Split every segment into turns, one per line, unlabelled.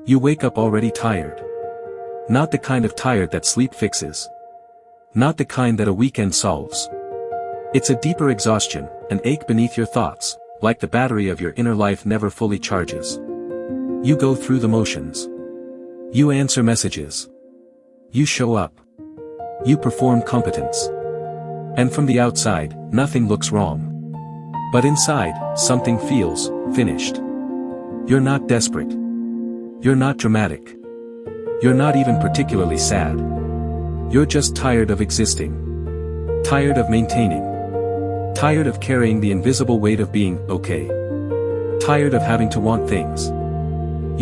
You wake up already tired. Not the kind of tired that sleep fixes. Not the kind that a weekend solves. It's a deeper exhaustion, an ache beneath your thoughts, like the battery of your inner life never fully charges. You go through the motions. You answer messages. You show up. You perform competence. And from the outside, nothing looks wrong. But inside, something feels finished. You're not desperate. You're not dramatic. You're not even particularly sad. You're just tired of existing. Tired of maintaining. Tired of carrying the invisible weight of being okay. Tired of having to want things.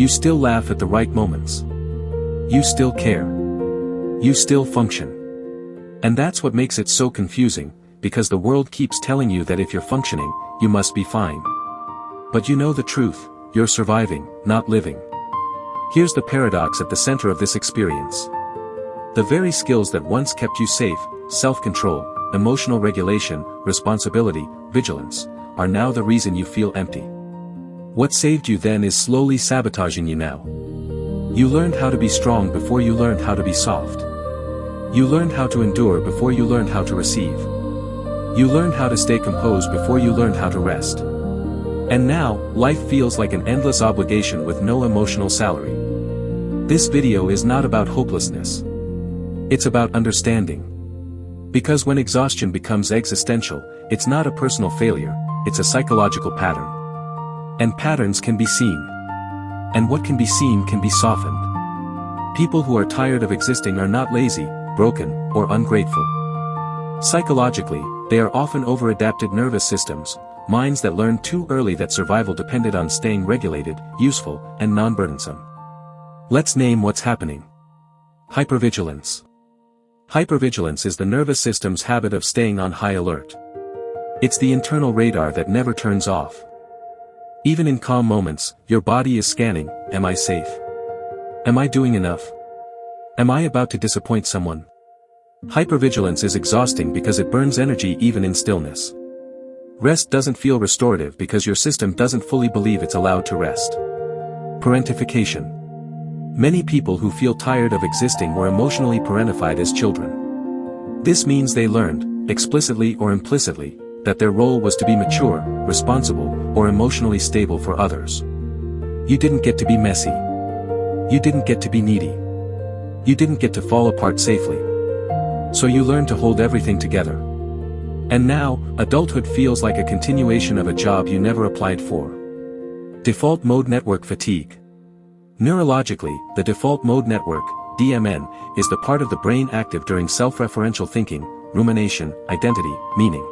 You still laugh at the right moments. You still care. You still function. And that's what makes it so confusing, because the world keeps telling you that if you're functioning, you must be fine. But you know the truth, you're surviving, not living. Here's the paradox at the center of this experience. The very skills that once kept you safe, self-control, emotional regulation, responsibility, vigilance, are now the reason you feel empty. What saved you then is slowly sabotaging you now. You learned how to be strong before you learned how to be soft. You learned how to endure before you learned how to receive. You learned how to stay composed before you learned how to rest. And now, life feels like an endless obligation with no emotional salary. This video is not about hopelessness. It's about understanding. Because when exhaustion becomes existential, it's not a personal failure, it's a psychological pattern. And patterns can be seen. And what can be seen can be softened. People who are tired of existing are not lazy, broken, or ungrateful. Psychologically, they are often over-adapted nervous systems, minds that learned too early that survival depended on staying regulated, useful, and non-burdensome. Let's name what's happening. Hypervigilance. Hypervigilance is the nervous system's habit of staying on high alert. It's the internal radar that never turns off. Even in calm moments, your body is scanning, am I safe? Am I doing enough? Am I about to disappoint someone? Hypervigilance is exhausting because it burns energy even in stillness. Rest doesn't feel restorative because your system doesn't fully believe it's allowed to rest. Parentification. Many people who feel tired of existing were emotionally parentified as children. This means they learned, explicitly or implicitly, that their role was to be mature, responsible, or emotionally stable for others. You didn't get to be messy. You didn't get to be needy. You didn't get to fall apart safely. So you learned to hold everything together. And now, adulthood feels like a continuation of a job you never applied for. Default mode network fatigue. Neurologically, the default mode network, DMN, is the part of the brain active during self-referential thinking, rumination, identity, meaning.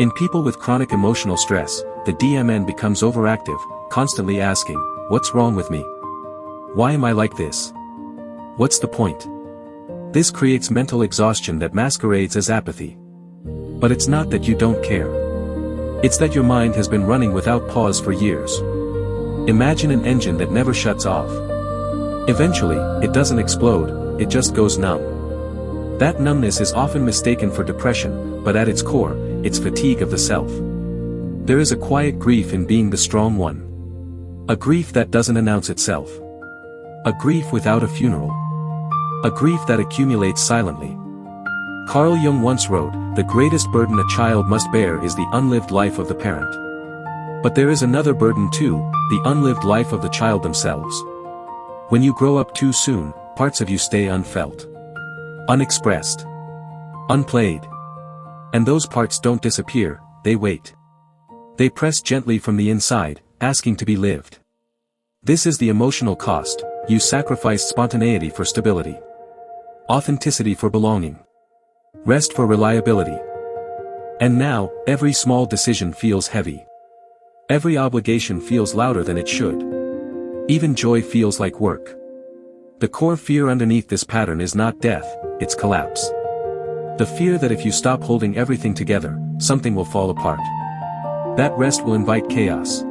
In people with chronic emotional stress, the DMN becomes overactive, constantly asking, what's wrong with me? Why am I like this? What's the point? This creates mental exhaustion that masquerades as apathy. But it's not that you don't care. It's that your mind has been running without pause for years. Imagine an engine that never shuts off. Eventually, it doesn't explode, it just goes numb. That numbness is often mistaken for depression, but at its core, it's fatigue of the self. There is a quiet grief in being the strong one. A grief that doesn't announce itself. A grief without a funeral. A grief that accumulates silently. Carl Jung once wrote, "The greatest burden a child must bear is the unlived life of the parent." But there is another burden too, the unlived life of the child themselves. When you grow up too soon, parts of you stay unfelt. Unexpressed. Unplayed. And those parts don't disappear, they wait. They press gently from the inside, asking to be lived. This is the emotional cost. You sacrifice spontaneity for stability. Authenticity for belonging. Rest for reliability. And now, every small decision feels heavy. Every obligation feels louder than it should. Even joy feels like work. The core fear underneath this pattern is not death, it's collapse. The fear that if you stop holding everything together, something will fall apart. That rest will invite chaos.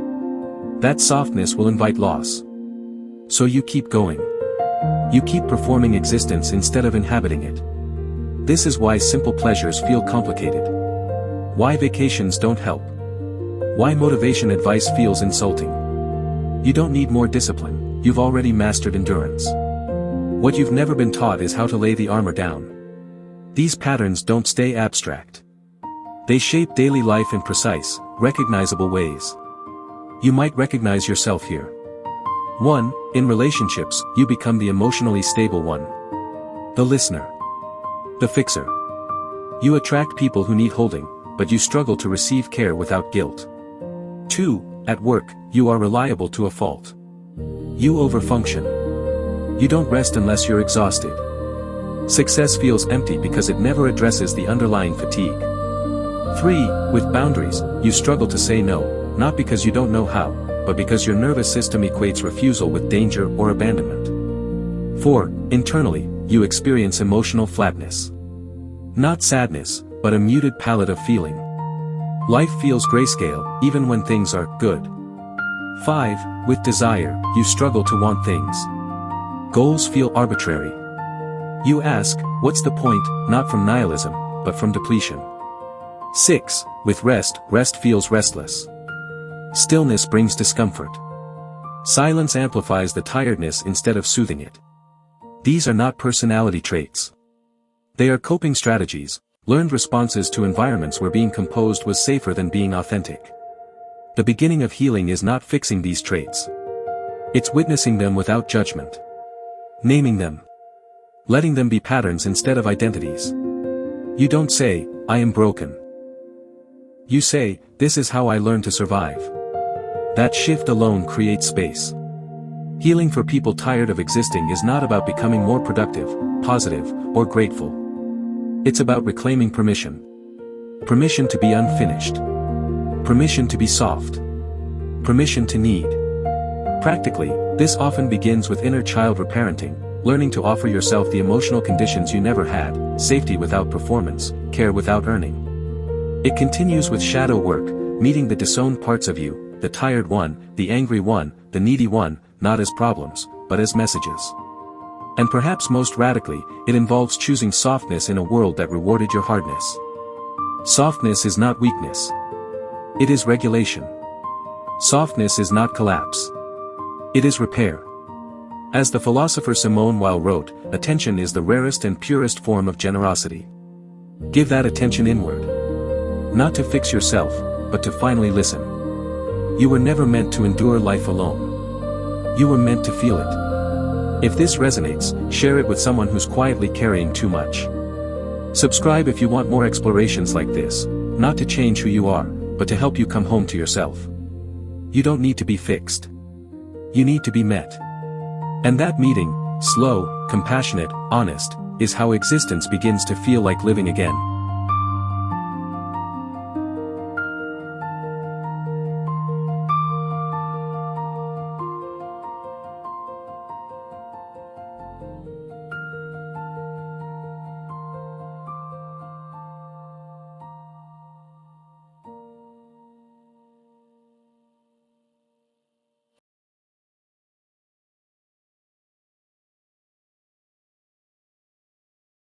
That softness will invite loss. So you keep going. You keep performing existence instead of inhabiting it. This is why simple pleasures feel complicated. Why vacations don't help. Why motivation advice feels insulting. You don't need more discipline, you've already mastered endurance. What you've never been taught is how to lay the armor down. These patterns don't stay abstract. They shape daily life in precise, recognizable ways. You might recognize yourself here. 1. In relationships, you become the emotionally stable one. The listener. The fixer. You attract people who need holding, but you struggle to receive care without guilt. 2. At work, you are reliable to a fault. You overfunction. You don't rest unless you're exhausted. Success feels empty because it never addresses the underlying fatigue. 3. With boundaries, you struggle to say no, not because you don't know how, but because your nervous system equates refusal with danger or abandonment. 4. Internally, you experience emotional flatness. Not sadness, but a muted palette of feeling. Life feels grayscale, even when things are good. 5. With desire, you struggle to want things. Goals feel arbitrary. You ask, what's the point, not from nihilism, but from depletion. 6. With rest, rest feels restless. Stillness brings discomfort. Silence amplifies the tiredness instead of soothing it. These are not personality traits. They are coping strategies, learned responses to environments where being composed was safer than being authentic. The beginning of healing is not fixing these traits. It's witnessing them without judgment. Naming them. Letting them be patterns instead of identities. You don't say, I am broken. You say, this is how I learn to survive. That shift alone creates space. Healing for people tired of existing is not about becoming more productive, positive, or grateful. It's about reclaiming permission. Permission to be unfinished. Permission to be soft. Permission to need. Practically, this often begins with inner child reparenting, learning to offer yourself the emotional conditions you never had, safety without performance, care without earning. It continues with shadow work, meeting the disowned parts of you, the tired one, the angry one, the needy one, not as problems, but as messages. And perhaps most radically, it involves choosing softness in a world that rewarded your hardness. Softness is not weakness. It is regulation. Softness is not collapse. It is repair. As the philosopher Simone Weil wrote, attention is the rarest and purest form of generosity. Give that attention inward. Not to fix yourself, but to finally listen. You were never meant to endure life alone. You were meant to feel it. If this resonates, share it with someone who's quietly carrying too much. Subscribe if you want more explorations like this, not to change who you are, but to help you come home to yourself. You don't need to be fixed. You need to be met. And that meeting, slow, compassionate, honest, is how existence begins to feel like living again.